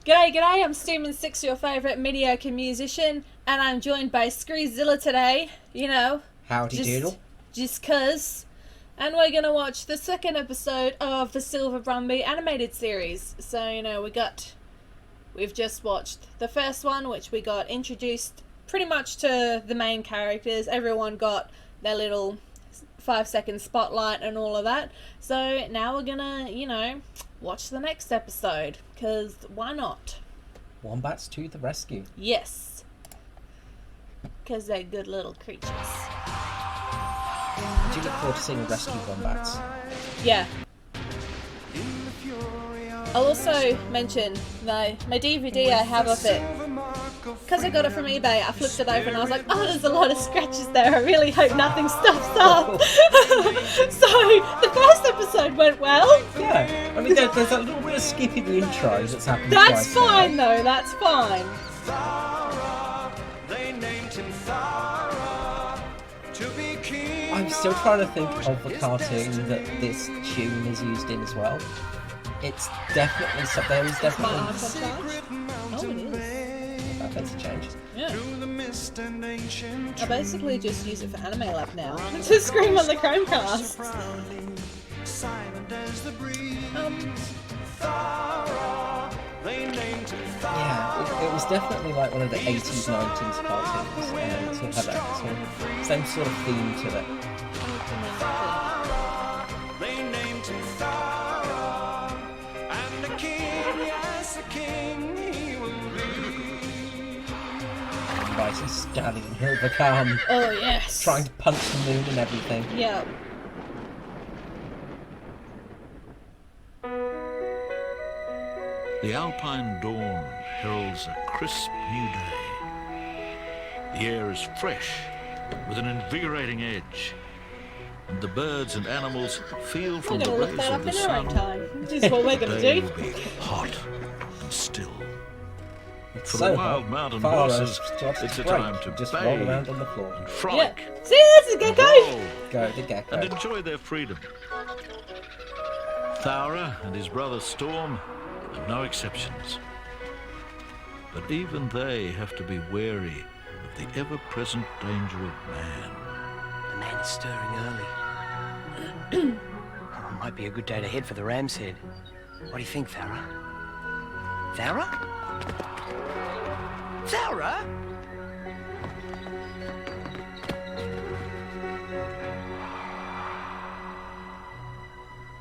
G'day, g'day, I'm Steamin STIX, your favourite mediocre musician, and I'm joined by Skreezilla today, you know. Howdy doodle. Just cuz. And we're gonna watch the second episode of the Silver Brumby animated series. So, you know, we've just watched the first one, which we got introduced pretty much to the main characters. Everyone got their little 5-second spotlight and all of that. So now we're gonna, you know, watch the next episode, because why not? Wombats to the rescue. Yes. Because they're good little creatures. Do you look forward to seeing rescue wombats? Yeah. I'll also mention my DVD I have of it. Because I got it from eBay, I flipped it over and I was like, oh, there's a lot of scratches there. I really hope nothing stuffs up. So, the first episode went well. Yeah. I mean, there's a little bit of skipping the intro that's happened. That's fine, though. That's fine. I'm still trying to think of the cartoon that this tune is used in as well. It's definitely so. There is definitely. Oh, it is. That's a change. Yeah. I basically just use it for Anime Lab now to scream on the Chromecast. Yeah, it was definitely like one of the 80s, 90s cartoons, and sort of had that sort of same sort of theme to it. Mighty stallion he'll become. Oh yes. Trying to punch the moon and everything. Yeah. The alpine dawn heralds a crisp new day. The air is fresh, with an invigorating edge, and the birds and animals feel from We're the gonna rays look that of up the in our own sun. time, which is what we're gonna They do. will be hot and still. It's For so the wild hot. mountain Farah's horses, just it's a great. time to just bathe roll around on the floor. and Yeah. frolic, See, that's a gecko. roll, Go the gecko. and enjoy their freedom. Thara and his brother Storm are no exceptions. But even they have to be wary of the ever-present danger of man. The man is stirring early. Oh, might be a good day to head for the Ram's Head. What do you think, Thara? Thara? Thara?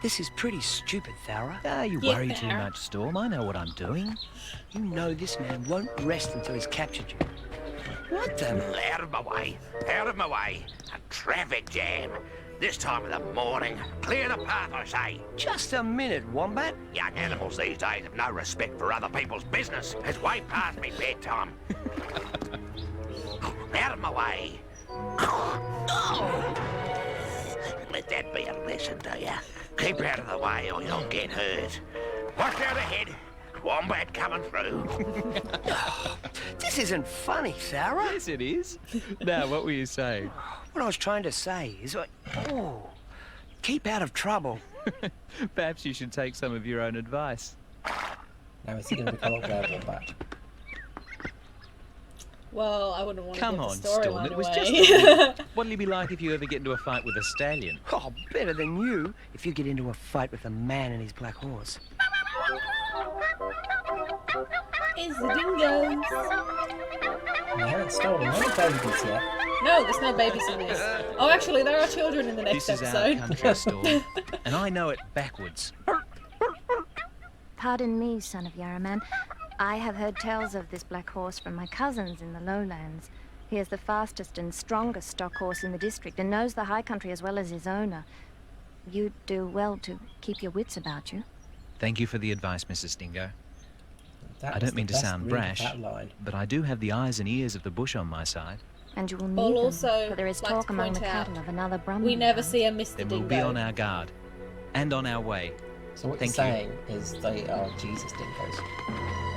This is pretty stupid, Thara. Ah, you Yeah, worry too Thara. much, Storm. I know what I'm doing. You know this man won't rest until he's captured you. What the... Out of my way! Out of my way! A traffic jam! This time of the morning. Clear the path, I say! Just a minute, Wombat. Young animals these days have no respect for other people's business. It's way past me bedtime. Out of my way! Let that be a lesson to you. Keep out of the way or you'll get hurt. Watch out ahead. Wombat coming through. This isn't funny, Thara. Yes, it is. Now, what were you saying? What I was trying to say is, keep out of trouble. Perhaps you should take some of your own advice. Now is he going to become a rare wombat? Well, I wouldn't want to Come give on, the Storm, storyline it was away. just a bit. What'll you be like if you ever get into a fight with a stallion? Oh, better than you if you get into a fight with a man and his black horse. It's the dingoes. You haven't stolen any babies yet. No, there's no babies in this. Oh, actually, there are children in the next This is episode. our country, Storm, and I know it backwards. Pardon me, son of Yarraman. I have heard tales of this black horse from my cousins in the lowlands. He is the fastest and strongest stock horse in the district and knows the high country as well as his owner. You'd do well to keep your wits about you. Thank you for the advice, Mrs. Dingo. That I was don't the mean to best sound read of brash, that line. but I do have the eyes and ears of the bush on my side. And you will I'll need them, also for there is like talk to among the point out, cattle of another Brumby. We never around. see a Mr. Then Dingo. we'll be on our guard. And on our way. So what Thank you're you. saying is they are Jesus dingoes.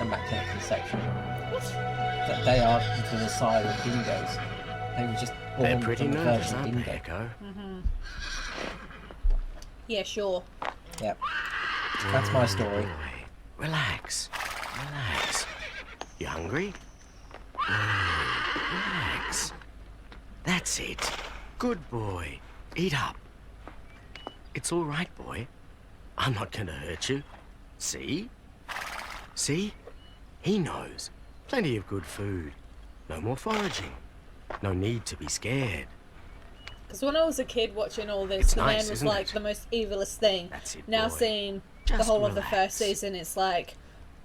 Immaculate conception. What? That they are the Messiah of dingoes. They were just They're born pretty from a nervous, version of aren't they, dingo. Echo? Yeah, sure. Yep. That's my story. Relax. Relax. You hungry? Relax. That's it. Good boy. Eat up. It's all right, boy. I'm not going to hurt you. See? See? He knows. Plenty of good food. No more foraging. No need to be scared. Because when I was a kid watching all this, It's the nice, man was isn't like it? the most evilest thing. That's it, Now boy. seeing the Just whole of the relax. first season, it's like,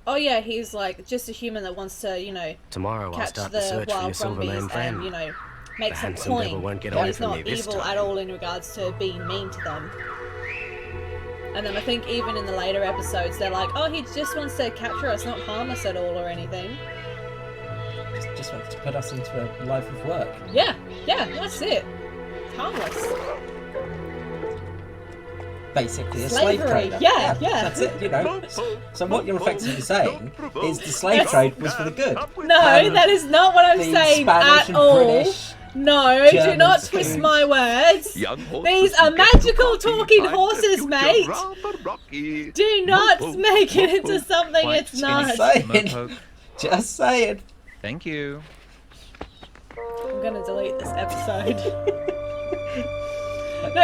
oh yeah, he's like just a human that wants to, you know, Tomorrow I'll catch start the the search for your wild Silver Man brumbies friend. and, you know, make The some handsome devil coin. won't get But away he's from not me this evil time. at all in regards to being mean to them. And then I think even in the later episodes, they're like, oh, he just wants to capture us, not harm us at all or anything. Just wants to put us into a life of work. Yeah, that's it. It's harmless. Basically, a slave Slavery, trader. yeah. That's it, you know. So what you're effectively saying is the slave trade was for the good. No, And that is not what I'm the saying Spanish at and all. British, No, do German not twist skins. my words. Young horses These are who get magical to rocky talking find horses, their future mate. rather rocky. Do not Mopo, make it mopo. into something Quite it's skinny. not. Saying. Mopo. Just saying. Thank you. I'm gonna delete this episode. No,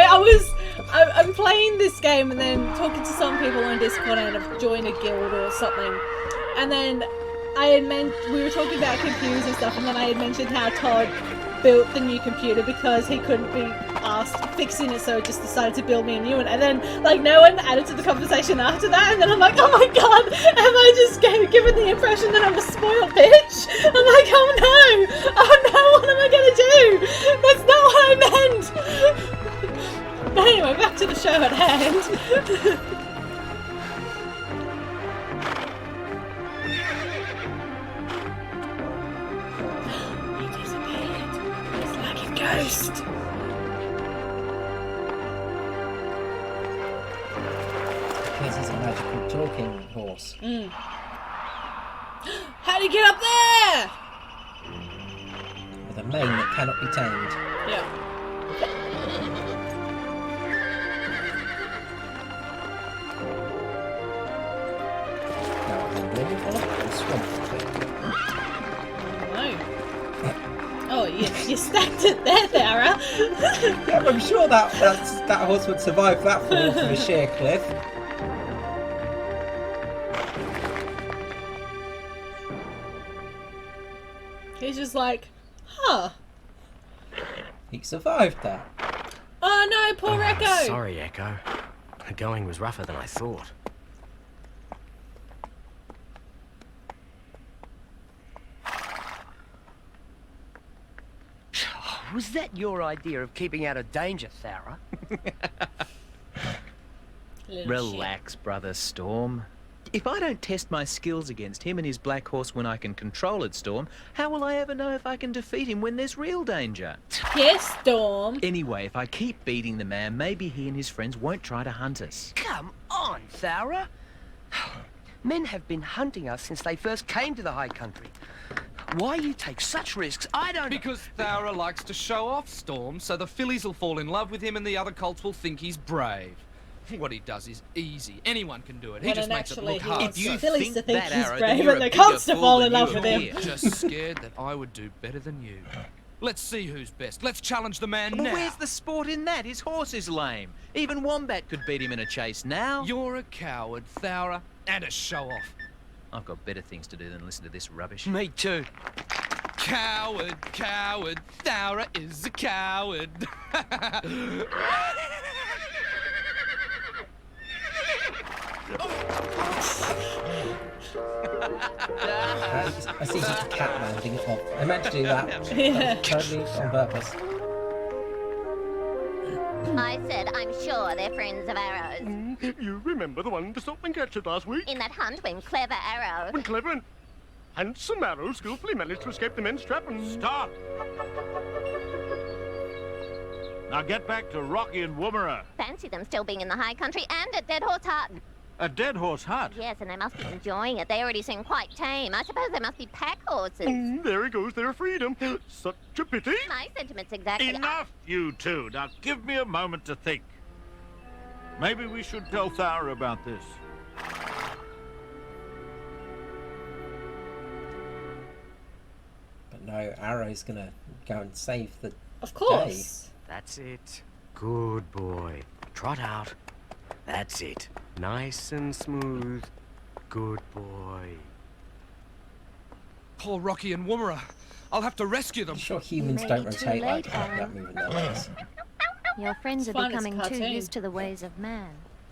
I'm playing this game and then talking to some people on Discord and I've joined a guild or something. And then we were talking about computers and stuff, and then I had mentioned how Todd built the new computer because he couldn't be asked fixing it, so just decided to build me a new one. And then, like, no one added to the conversation after that, and then I'm like, oh my god, have I just given the impression that I'm a spoiled bitch? I'm like, oh no, what am I gonna do? That's not what I meant! But anyway, back to the show at hand. He disappeared. It's like a ghost. Because he's a magical talking horse. How'd he get up there? With a mane that cannot be tamed. Yeah. Now, the river or swamp thing. No. Oh, you stacked it there, Thara. Yeah, I'm sure that horse would survive that fall from a sheer cliff. He's just like, huh. He survived that. Oh no, poor Echo. Sorry, Echo. The going was rougher than I thought. Was that your idea of keeping out of danger, Thara? Little Relax, brother Storm. If I don't test my skills against him and his black horse when I can control it, Storm, how will I ever know if I can defeat him when there's real danger? shit. Yes, Storm. Anyway, if I keep beating the man, maybe he and his friends won't try to hunt us. Come on, Thara. Men have been hunting us since they first came to the High Country. Why you take such risks, I don't know. Because Thara likes to show off, Storm, so the fillies will fall in love with him and the other colts will think he's brave. What he does is easy. Anyone can do it. He When just then makes it actually look he hard. wants If you the fillies to think think that, he's Aaron, brave then you're and a the bigger colts to fool fall than in love you with him. appear. Just scared that I would do better than you. Let's see who's best. Let's challenge the man Well, now. where's the sport in that? His horse is lame. Even Wombat could beat him in a chase now. You're a coward, Thara, and a show-off. I've got better things to do than listen to this rubbish. Me too. Coward, coward, Thara is a coward. I see just a cat landing it off. I meant to do that. Yeah. Totally on purpose. I said I'm sure they're friends of Arrow's. You remember the one to stop and catch it last week? In that hunt when Clever Arrow... When Clever and Handsome Arrow skillfully managed to escape the men's trap and... Stop! Now get back to Rocky and Woomera. Fancy them still being in the high country and at Dead Horse Hut. A dead horse hut. Yes, and they must be enjoying it. They already seem quite tame. I suppose they must be pack horses. There he goes, their freedom. Such a pity. My sentiments exactly. Enough, you two. Now give me a moment to think. Maybe we should tell Thara about this. no, Arrow's gonna go and save the Of course. That's it. Good boy. Trot out. That's it. Nice and smooth. Good boy. Poor Rocky and Woomera. I'll have to rescue them. I'm sure humans may don't be too rotate like late, that Aaron. moving their legs. Your friends It's are fine, it's becoming too cartoon. used to the ways of man.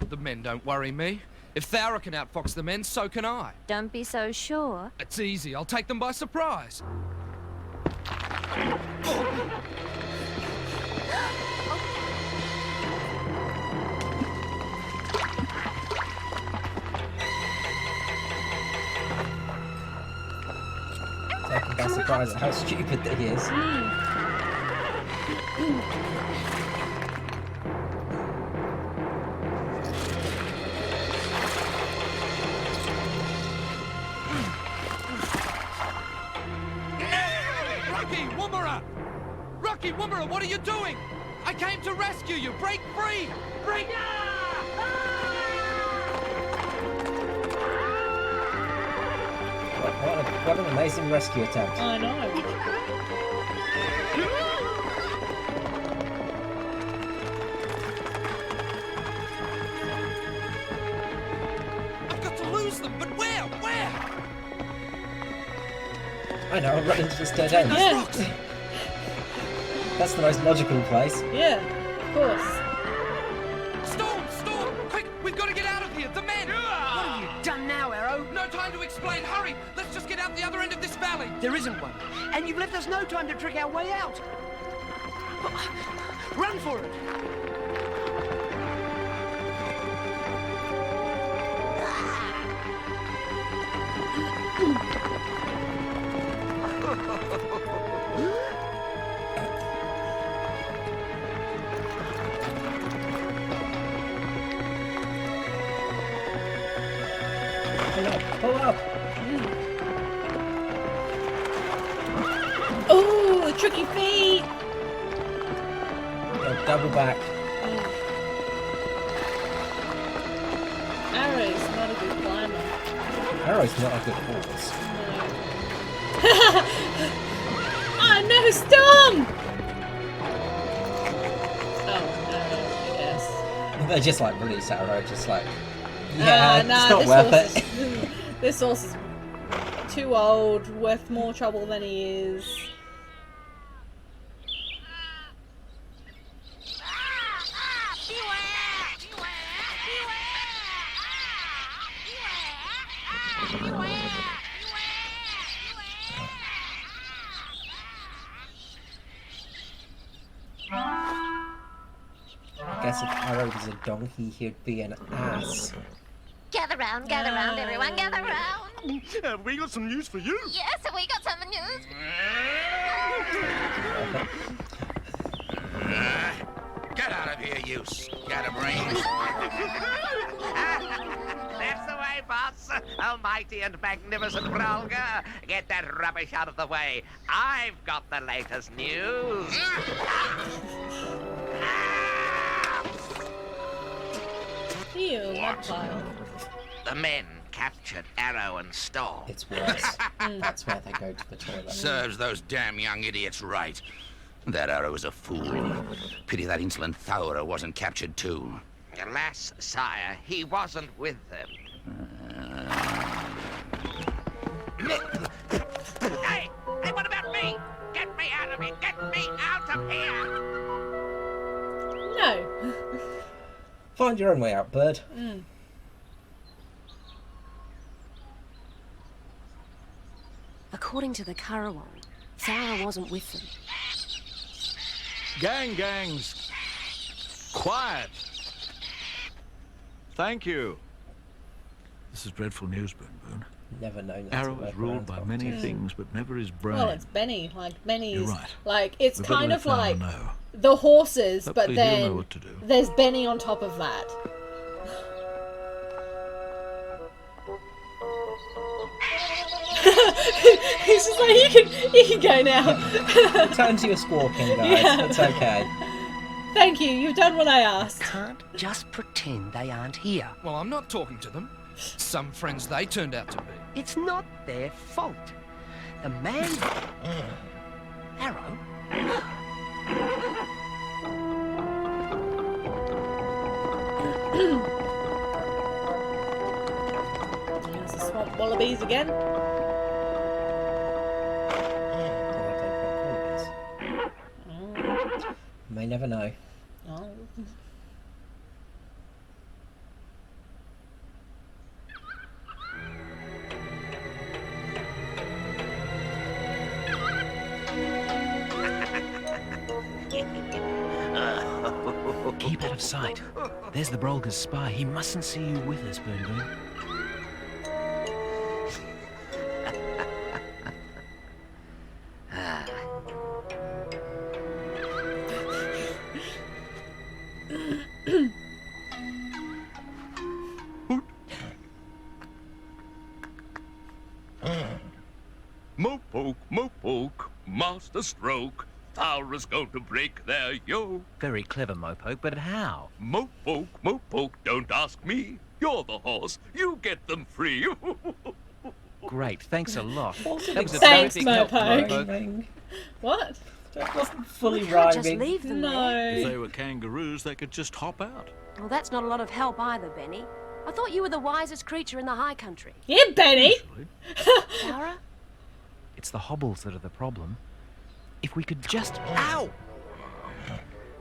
The men don't worry me. If Thara can outfox the men, so can I. Don't be so sure. It's easy. I'll take them by surprise. Taken by surprise at how stupid he is. Rocky, Woomera! Rocky, Woomera, what are you doing? I came to rescue you. Break free! Break... What an amazing rescue attempt. I know. I've got to lose them, but where? Where? I know, I'm running into this dead end. Yeah. Rocks! That's the most logical place. Yeah, of course. Storm! Storm! Quick! We've got to get out of here! The men! What have you done now, Arrow? No time to explain! Hurry! Let's just get out the other end of this valley! There isn't one. And you've left us no time to trick our way out. Run for it. Pull up, pull up! Oh, tricky feet! Go double back. Arrow's not a good climber. Arrow's not a good horse. Oh no, Storm! Oh, Arrow, I guess. They just like release Arrow, just like, yeah, Nah, it's not this worth horse it. is- this horse is too old, worth more trouble than he is. I guess if Arrow was a donkey, he'd be an ass. Gather round, everyone, gather round. Have we got some news for you? Yes, have we got some news? Get out of here, you scatterbrains. That's the way, boss. Almighty and magnificent Brolga. Get that rubbish out of the way. I've got the latest news. Ew, that pile. The men captured Arrow and Storm. It's worse. That's where they go to the toilet. Serves those damn young idiots right. That Arrow is a fool. Pity that insolent Thora wasn't captured too. Alas, sire, he wasn't with them. Hey! Hey, what about me? Get me out of here! Get me out of here! No. Find your own way out, bird. According to the Currawong, Thara wasn't with them. Gangs. Quiet. Thank you. This is dreadful news, Boon Boon. Never known that. Arrow is ruled by many things, but never his brain. Well, it's Benny. Like, Benny's... You're right. Like, it's We better kind let of like Thara know. the horses, but Hopefully he'll know then what to do. there's Benny on top of that. He's just like, you can go now. Turn to your squawking, guys. Yeah. It's okay. Thank you, you've done what I asked. Can't just pretend they aren't here. Well, I'm not talking to them. Some friends they turned out to be. It's not their fault. A man? Arrow? There's the swamp wallabies again. May never know. Oh. Keep out of sight. There's the Brolga's spy. He mustn't see you with us, Boon Boon. Mopoke, mopoke, master stroke. Thaura's going to break their yoke. Very clever, Mopoke, but how? Mopoke, mopoke, don't ask me. You're the horse. You get them free. Great, thanks a lot. Wasn't That was a Thanks, terrific help, Mopoke. rhyming. What? That wasn't fully We can't just rhyming. leave them there. If No. they were kangaroos, they could just hop out. Well, that's not a lot of help either, Benny. I thought you were the wisest creature in the high country. Yeah, Benny. Thaura? It's the hobbles that are the problem. If we could just... Ow!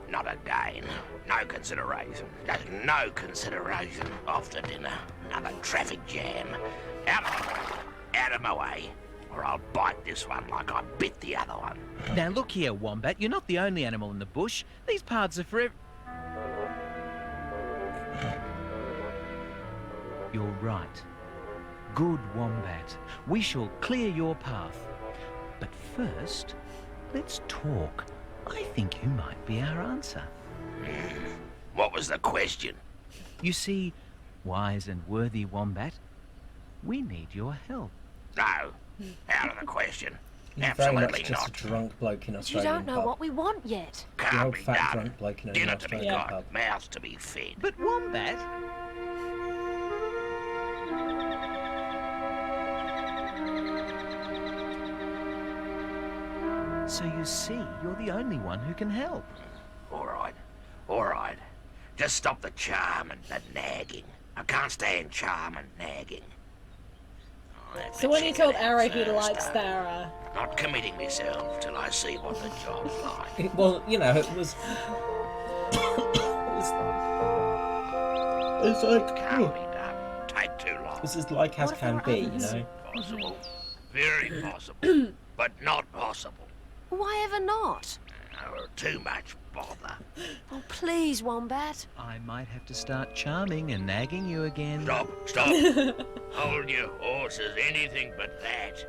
Not again. No consideration. There's no consideration. Off to dinner. Another traffic jam. Out of my way, or I'll bite this one like I bit the other one. Now look here, Wombat. You're not the only animal in the bush. These parts are for You're right. Good, Wombat. We shall clear your path. But first, let's talk. I think you might be our answer. What was the question? You see, wise and worthy Wombat, we need your help. No. Out of the question. He's very much Absolutely just not. a drunk bloke in You Australian don't know pub. what we want yet. The Can't old be fat done. drunk bloke in an Dinner to be Australian got, pub. mouths to be fed. But Wombat... So you see, you're the only one who can help. All right. All right. Just stop the charm and the nagging. I can't stand charm and nagging. I'll have So to when you check told it out Arrow he first, likes though. Thara. Not committing myself till I see what the job's like. Well, you know, it was... it's like... Can't be done. Take too long. This is like as What if can there be, are you others? know? Possible. Very possible. But not possible. Why ever not? Too much bother. Oh, please, Wombat. I might have to start charming and nagging you again. Stop, stop. Hold your horses, anything but that.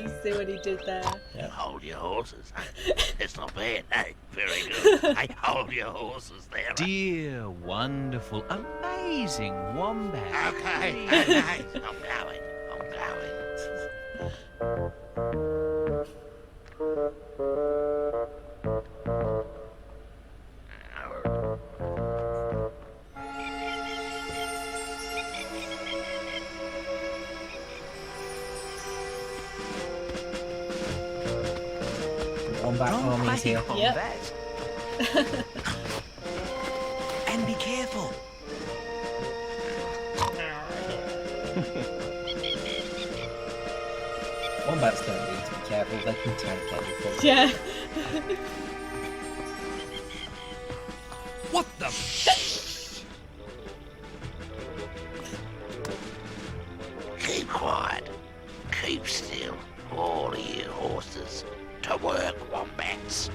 You see what he did there. Hold your horses. That's not bad. Hey, very good. Hey, hold your horses there. Dear, wonderful, amazing Wombat. Okay, okay. I'm going. Wombat army's here. Yep. And be careful. Wombats don't need to be careful, they can tank anything. Yeah. What the... Keep quiet. Keep still. All of you horses. To work, Wombats.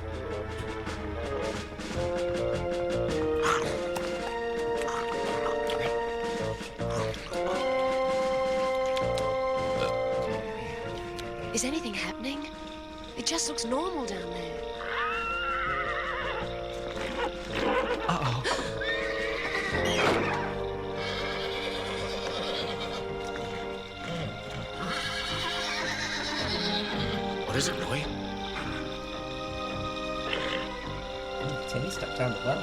Is anything happening? It just looks normal down there. Uh-oh. What is it, boy? Timmy stepped down the well.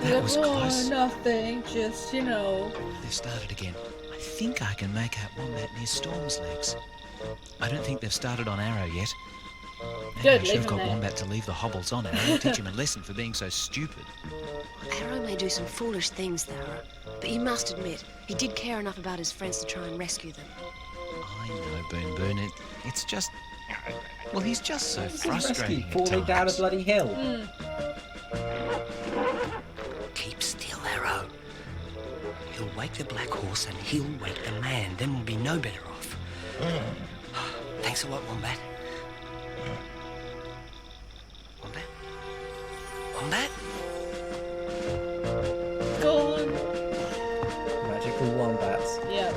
That was close. Nothing, just, you know. They started again. I think I can make out Wombat near Storm's legs. I don't think they've started on Arrow yet. Maybe Good, I should leave have him got there. Wombat to leave the hobbles on Arrow, teach him a lesson for being so stupid. Arrow may do some foolish things, Thara, but you must admit, he did care enough about his friends to try and rescue them. I know, Boon Boon. It's just... Well, he's just so This is frustrating rescue, at falling down a times. bloody hill. Keep still, Arrow. He'll wake the black horse and he'll wake the man. Then we'll be no better off. Thanks a lot, Wombat. Wombat? Wombat? Go on. Magical wombats. Yeah.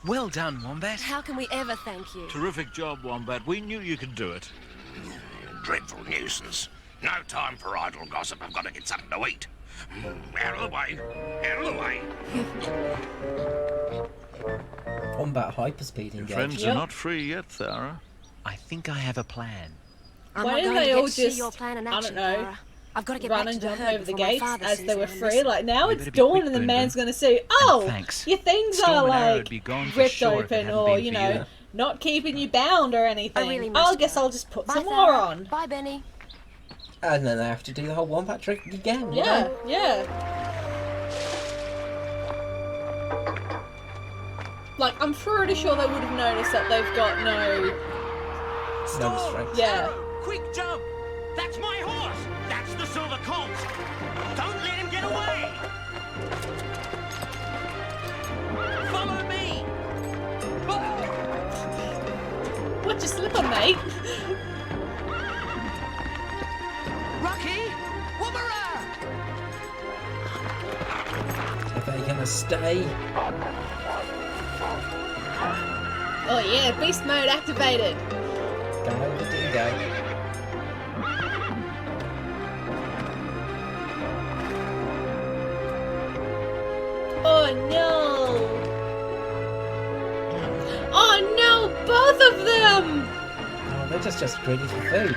Well done, Wombat. How can we ever thank you? Terrific job, Wombat. We knew you could do it. Dreadful nuisance. No time for idle gossip. I've got to get something to eat. Out of the way. Out of the way. Wombat hyperspeed Your engage. friends Yep. are not free yet, Thara. I think I have a plan. I'm Why not didn't going they to all get to see just, your plan in I action, don't know, Thara. I've got to get run back and to the jump herd over the before my gates father as sees they me were and free. listens. Like, now You it's better be dawn quick, and the Boon man's Boon. going to see, oh, thanks. your things Storm are and Arrow like would be gone for ripped sure if it open, hadn't or, been you for know, you. not keeping you bound or anything. I really I must guess go. I'll just put Bye, some more Thara. on. Bye, Benny. And then they have to do the whole wombat trick again, you Yeah, know? yeah. Like, I'm pretty sure they would have noticed that they've got no... No strength. Yeah. Quick jump! That's my horse! That's the Silver Colt! Don't let him get away! Follow me! What, you slip on, mate? Rocky! Woomera! Are they gonna stay? Oh yeah, beast mode activated. Go over Dingo. Oh no! Oh no, both of them! Oh, they're just greedy for food.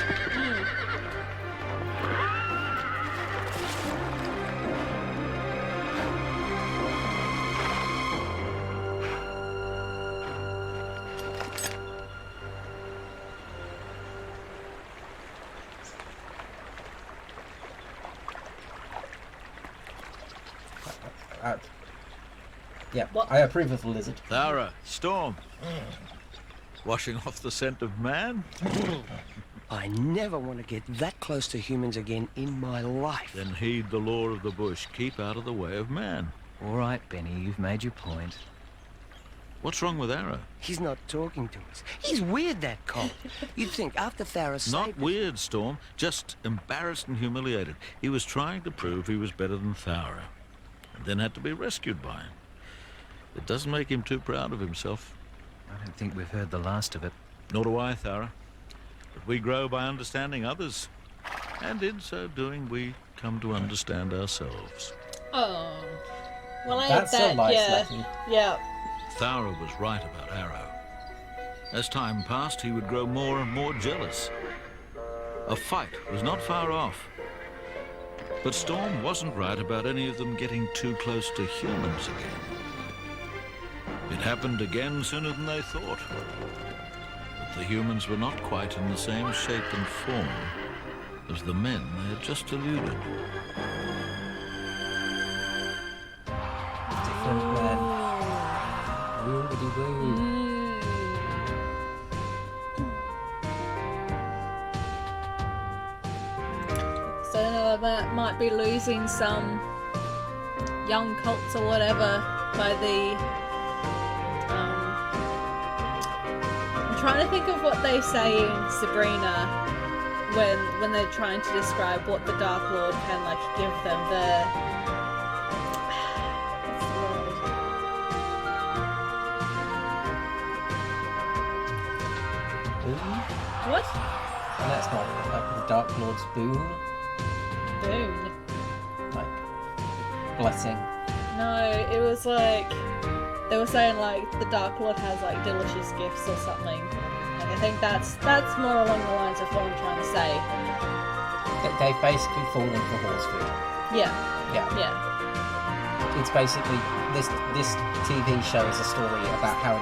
Yeah, What? I approve of the lizard. Thara, Storm. Washing off the scent of man? I never want to get that close to humans again in my life. Then heed the law of the bush. Keep out of the way of man. All right, Benny, you've made your point. What's wrong with Arrow? He's not talking to us. He's weird, that Colt. You'd think after Thara saved Not us- weird, Storm. Just embarrassed and humiliated. He was trying to prove he was better than Thara. And then had to be rescued by him. It doesn't make him too proud of himself. I don't think we've heard the last of it. Nor do I, Thara. But we grow by understanding others. And in so doing, we come to understand ourselves. Oh. Well, I That's had a that, life yeah. lesson. Yeah. Thara was right about Arrow. As time passed, he would grow more and more jealous. A fight was not far off. But Storm wasn't right about any of them getting too close to humans again. It happened again sooner than they thought. But the humans were not quite in the same shape and form as the men they had just eluded. Different men. Woobity-woo. So that might be losing some young cults or whatever by the... I'm trying to think of what they say in Sabrina when they're trying to describe what the Dark Lord can like give them. What's the word? Boon? What? And that's not like the Dark Lord's boon. Boon. Like, blessing. No, it was like they were saying like the Dark Lord has like delicious gifts or something, and Like, I think that's more along the lines of what I'm trying to say. They've basically fallen for horse food. Yeah. Yeah. Yeah. It's basically this TV show is a story about how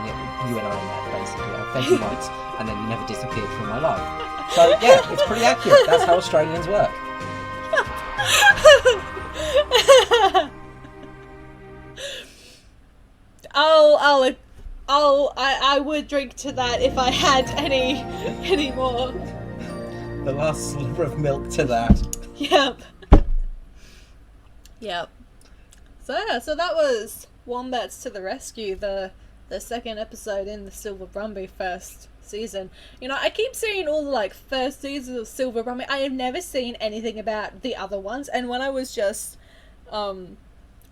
you and I met, basically. I fed you once, and then you never disappeared from my life. So yeah, it's pretty accurate. That's how Australians work. I would drink to that if I had any more. The last sliver of milk to that. Yep. Yep. So yeah, so that was Wombats to the Rescue, the second episode in the Silver Brumby first season. You know, I keep seeing all the like first seasons of Silver Brumby. I have never seen anything about the other ones, and when I was just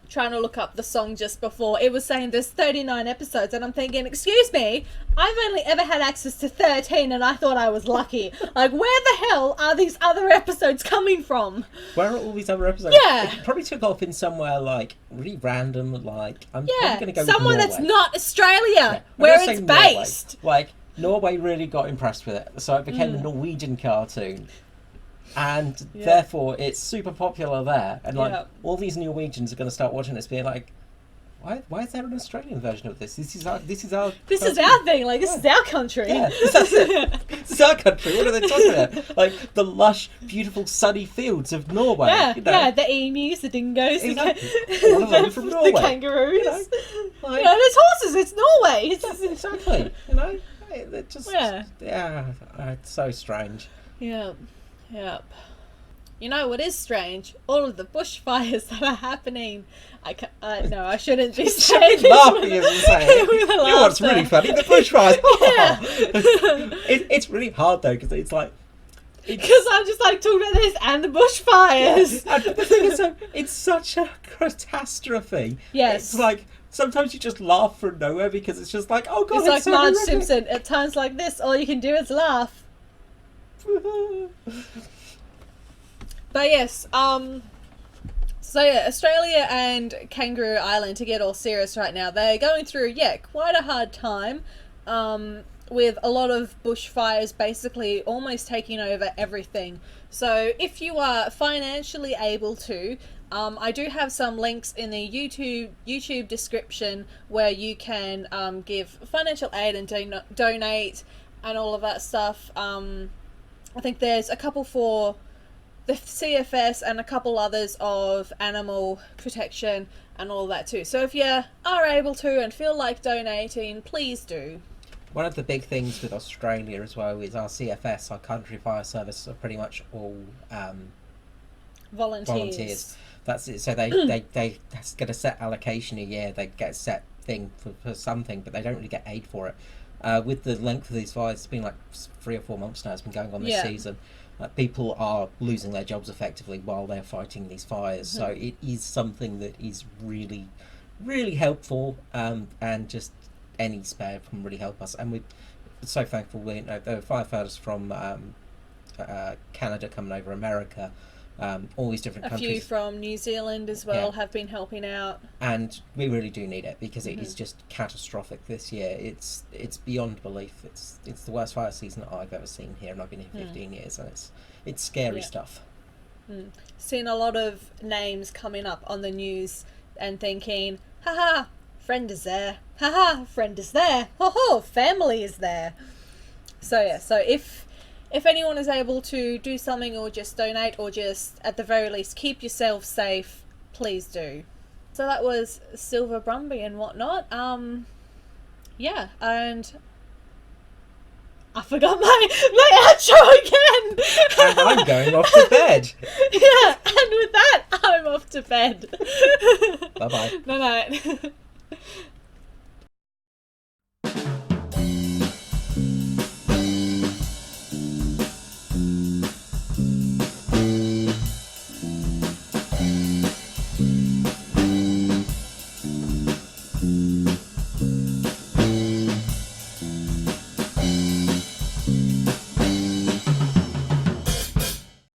trying to look up the song just before, it was saying there's 39 episodes, and I'm thinking, excuse me, I've only ever had access to 13 and I thought I was lucky. Like, where the hell are these other episodes coming from? Where are all these other episodes? Yeah. It probably took off in somewhere like really random, like I'm probably going to go somewhere with that's Norway. not Australia, Yeah. where I'm gonna it's say based. Norway. Like, Norway really got impressed with it, so it became a Norwegian cartoon. And therefore, it's super popular there. And like all these Norwegians are going to start watching this, being like, "Why is there an Australian version of this? This is our This is our thing. Like, this is our country. Yeah, that's it. This is our country. What are they talking about? Like the lush, beautiful, sunny fields of Norway. Yeah, you know? yeah. The emus, the dingoes, Exactly. All of them from Norway. the kangaroos. You know, like, there's horses. It's Norway. Exactly. You know, they're just it's so strange. Yep. Yep. You know what is strange? All of the bushfires that are happening. No, I shouldn't be saying this. Laughing as I'm saying. You know what's really funny? The bushfires. It's really hard though, because it's like. Because I'm just like talking about this and the bushfires. Yeah. And the thing is, it's such a catastrophe. Yes. It's like. Sometimes you just laugh from nowhere because it's just like, oh god, it's like so Marge horrific. Simpson. At times like this, all you can do is laugh. But yes, so yeah, Australia and Kangaroo Island, to get all serious right now, they're going through, quite a hard time, with a lot of bushfires basically almost taking over everything. So if you are financially able to, I do have some links in the YouTube description where you can give financial aid and donate and all of that stuff. I think there's a couple for the CFS and a couple others of animal protection and all that too. So if you are able to and feel like donating, please do. One of the big things with Australia as well is our CFS, our Country Fire Service, are pretty much all volunteers. That's it. So they get a set allocation a year. They get a set thing for something, but they don't really get aid for it. With the length of these fires, it's been like 3 or 4 months now. It's been going on this season. People are losing their jobs effectively while they're fighting these fires. So it is something that is really, really helpful, and just any spare can really help us. And we're so thankful. There are firefighters from Canada coming over, America, all these different countries. A few from New Zealand as well have been helping out. And we really do need it because it is just catastrophic this year. It's beyond belief. It's the worst fire season that I've ever seen here, and I've been here 15 years, and it's scary stuff. Seen a lot of names coming up on the news and thinking, haha, friend is there. Haha, friend is there. Ho ho, family is there. So yeah, so if anyone is able to do something or just donate or just at the very least keep yourself safe, please do. So that was Silver Brumby and whatnot. And I forgot my outro again. And I'm going off to bed. Yeah, and with that, I'm off to bed. Bye bye. Night night.